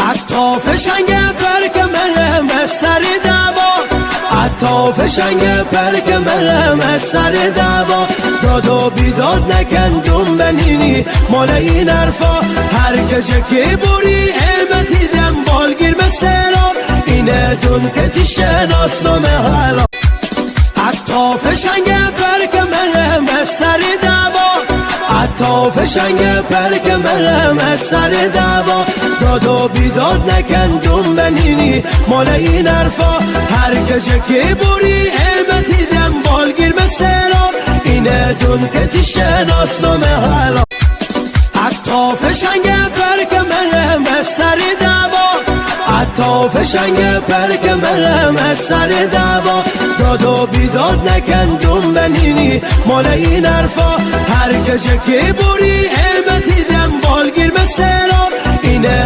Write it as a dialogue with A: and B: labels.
A: حتی فشنگ پرکمرم از سر دعوا، حتی فشنگ پرکمرم از سر دعوا. داد و بیداد نکندم بنینی مال این حرفا، هر کجا که بوری علمتی دم بالگیر مثلا، اینه دون که تیشناس نامه حالا. حتی فشنگ پرکمرم از سر دعوا، حتی فشنگ پرکمرم از سر دعوا. داد و بیداد نکندم بنینی مال این حرفا، هر کجا که بوری علمتی دم بالگیر مثلا، اینه دون که تیشناس نامه حالا. حتی فشنگ پرکمرم از سر دعوا، حتی فشنگ پرکمرم از سر دعوا. داد و بیداد نکندم بنینی مال این حرفا، هر کجا که بوری علمتی دم بالگیر مثلا، اینه